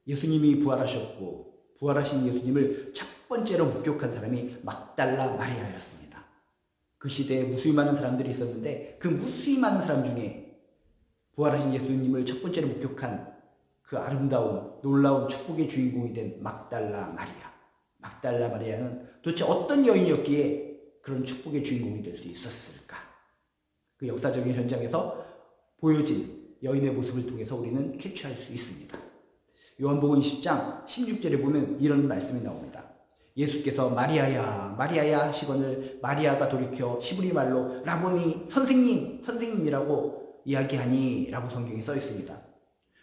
예수님이 부활하셨고 부활하신 예수님을 첫 번째로 목격한 사람이 막달라 마리아였습니다. 그 시대에 무수히 많은 사람들이 있었는데 그 무수히 많은 사람 중에 부활하신 예수님을 첫 번째로 목격한 그 아름다운 놀라운 축복의 주인공이 된 막달라 마리아. 막달라 마리아는 도대체 어떤 여인이었기에 그런 축복의 주인공이 될 수 있었을까? 그 역사적인 현장에서 보여진 여인의 모습을 통해서 우리는 캐치할 수 있습니다. 요한복음 20장 16절에 보면 이런 말씀이 나옵니다. 예수께서 마리아야 마리아야 하시거늘 마리아가 돌이켜 히브리 말로 라보니 선생님 선생님이라고 이야기하니 라고 성경에 써 있습니다.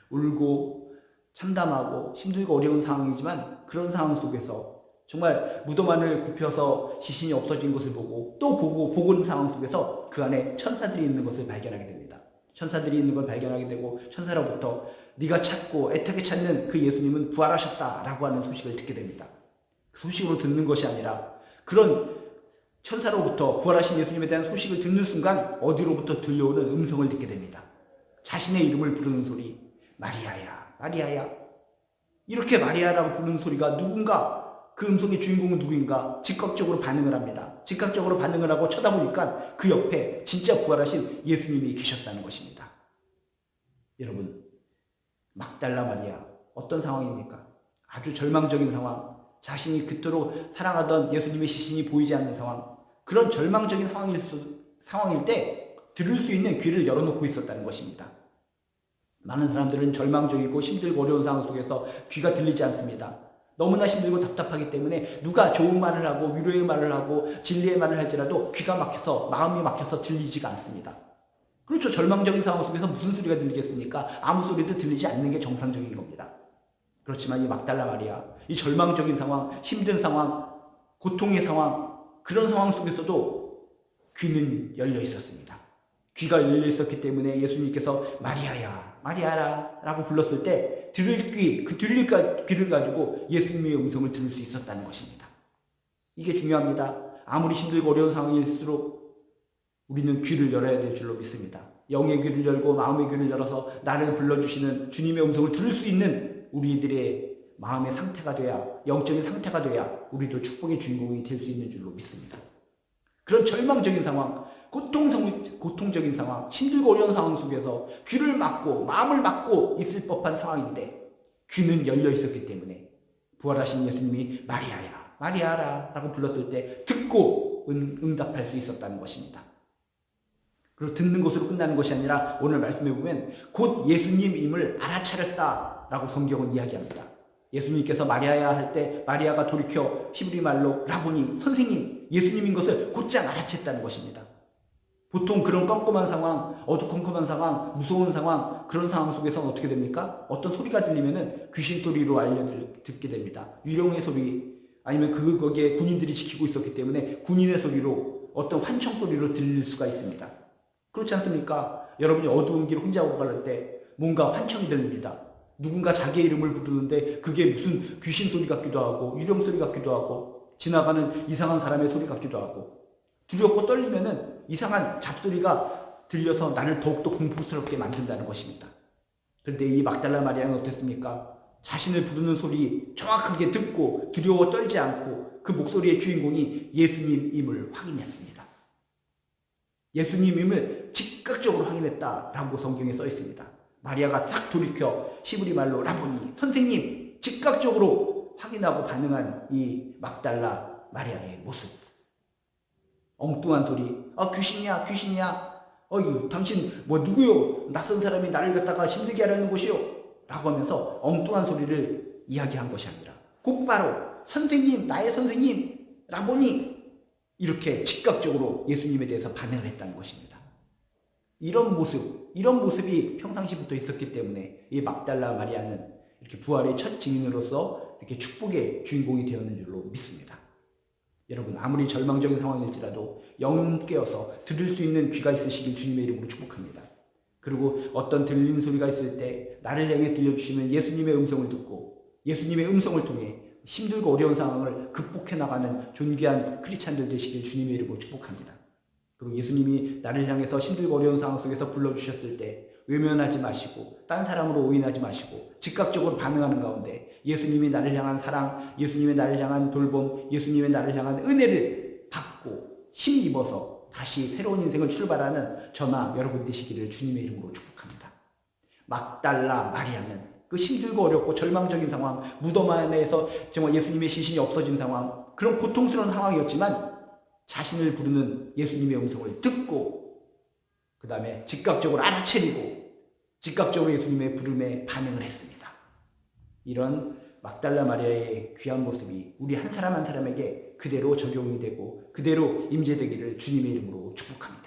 울고 참담하고 힘들고 어려운 상황이지만 그런 상황 속에서 정말 무덤 안을 굽혀서 시신이 없어진 것을 보고 또 보고 있는 상황 속에서 그 안에 천사들이 있는 것을 발견하게 됩니다. 천사들이 있는 걸 발견하게 되고 천사로부터 네가 찾고 애타게 찾는 그 예수님은 부활하셨다라고 하는 소식을 듣게 됩니다. 그 소식으로 듣는 것이 아니라 그런 천사로부터 부활하신 예수님에 대한 소식을 듣는 순간 어디로부터 들려오는 음성을 듣게 됩니다. 자신의 이름을 부르는 소리, 마리아야 마리아야. 이렇게 마리아라고 부르는 소리가 누군가, 그 음성의 주인공은 누구인가 즉각적으로 반응을 합니다. 즉각적으로 반응을 하고 쳐다보니까 그 옆에 진짜 부활하신 예수님이 계셨다는 것입니다. 여러분, 막달라 마리아 어떤 상황입니까? 아주 절망적인 상황, 자신이 그토록 사랑하던 예수님의 시신이 보이지 않는 상황, 그런 절망적인 상황일 때 들을 수 있는 귀를 열어놓고 있었다는 것입니다. 많은 사람들은 절망적이고 힘들고 어려운 상황 속에서 귀가 들리지 않습니다. 너무나 힘들고 답답하기 때문에 누가 좋은 말을 하고 위로의 말을 하고 진리의 말을 할지라도 귀가 막혀서 마음이 막혀서 들리지가 않습니다. 그렇죠. 절망적인 상황 속에서 무슨 소리가 들리겠습니까? 아무 소리도 들리지 않는 게 정상적인 겁니다. 그렇지만 이 막달라 마리아, 이 절망적인 상황, 힘든 상황, 고통의 상황, 그런 상황 속에서도 귀는 열려 있었습니다. 귀가 열려 있었기 때문에 예수님께서 마리아야 마리아라 라고 불렀을 때 들을 귀, 그 들릴 귀를 가지고 예수님의 음성을 들을 수 있었다는 것입니다. 이게 중요합니다. 아무리 힘들고 어려운 상황일수록 우리는 귀를 열어야 될 줄로 믿습니다. 영의 귀를 열고 마음의 귀를 열어서 나를 불러주시는 주님의 음성을 들을 수 있는 우리들의 마음의 상태가 돼야, 영적인 상태가 돼야 우리도 축복의 주인공이 될 수 있는 줄로 믿습니다. 그런 절망적인 상황, 고통적인 상황, 힘들고 어려운 상황 속에서 귀를 막고 마음을 막고 있을 법한 상황인데 귀는 열려 있었기 때문에 부활하신 예수님이 마리아야 마리아라 라고 불렀을 때 듣고 응답할 수 있었다는 것입니다. 그리고 듣는 것으로 끝나는 것이 아니라 오늘 말씀해 보면 곧 예수님임을 알아차렸다 라고 성경은 이야기합니다. 예수님께서 마리아야 할 때 마리아가 돌이켜 히브리 말로 라보니 선생님 예수님인 것을 곧장 알아챘다는 것입니다. 보통 그런 껌껌한 상황, 어두컴컴한 상황, 무서운 상황, 그런 상황 속에서는 어떻게 됩니까? 어떤 소리가 들리면은 귀신 소리로 듣게 됩니다. 유령의 소리, 아니면 거기에 군인들이 지키고 있었기 때문에 군인의 소리로, 어떤 환청 소리로 들릴 수가 있습니다. 그렇지 않습니까? 여러분이 어두운 길 혼자 오고 갈 때 뭔가 환청이 들립니다. 누군가 자기의 이름을 부르는데 그게 무슨 귀신 소리 같기도 하고 유령 소리 같기도 하고 지나가는 이상한 사람의 소리 같기도 하고 두렵고 떨리면은 이상한 잡소리가 들려서 나를 더욱더 공포스럽게 만든다는 것입니다. 그런데 이 막달라 마리아는 어땠습니까? 자신을 부르는 소리 정확하게 듣고 두려워 떨지 않고 그 목소리의 주인공이 예수님임을 확인했습니다. 예수님임을 즉각적으로 확인했다라고 성경에 써 있습니다. 마리아가 싹 돌이켜 히브리 말로 라보니 선생님 즉각적으로 확인하고 반응한 이 막달라 마리아의 모습. 엉뚱한 소리, 귀신이야 귀신이야, 당신 누구요? 낯선 사람이 나를 갖다가 힘들게 하려는 것이요? 라고 하면서 엉뚱한 소리를 이야기한 것이 아니라 곧바로 선생님, 나의 선생님 라보니, 이렇게 즉각적으로 예수님에 대해서 반응을 했다는 것입니다. 이런 모습이 평상시부터 있었기 때문에 이 막달라 마리아는 이렇게 부활의 첫 증인으로서 이렇게 축복의 주인공이 되었는 줄로 믿습니다. 여러분, 아무리 절망적인 상황일지라도 영은 깨어서 들을 수 있는 귀가 있으시길 주님의 이름으로 축복합니다. 그리고 어떤 들리는 소리가 있을 때 나를 향해 들려주시는 예수님의 음성을 듣고 예수님의 음성을 통해 힘들고 어려운 상황을 극복해 나가는 존귀한 크리스찬들 되시길 주님의 이름으로 축복합니다. 그리고 예수님이 나를 향해서 힘들고 어려운 상황 속에서 불러주셨을 때 외면하지 마시고 딴 사람으로 오인하지 마시고 즉각적으로 반응하는 가운데 예수님이 나를 향한 사랑, 예수님의 나를 향한 돌봄, 예수님의 나를 향한 은혜를 받고 힘입어서 다시 새로운 인생을 출발하는 저나 여러분 되시기를 주님의 이름으로 축복합니다. 막달라 마리아는 그 힘들고 어렵고 절망적인 상황, 무덤 안에서 정말 예수님의 시신이 없어진 상황, 그런 고통스러운 상황이었지만 자신을 부르는 예수님의 음성을 듣고 그 다음에 즉각적으로 알아채리고 즉각적으로 예수님의 부름에 반응을 했습니다. 이런 막달라 마리아의 귀한 모습이 우리 한 사람 한 사람에게 그대로 적용이 되고 그대로 임재되기를 주님의 이름으로 축복합니다.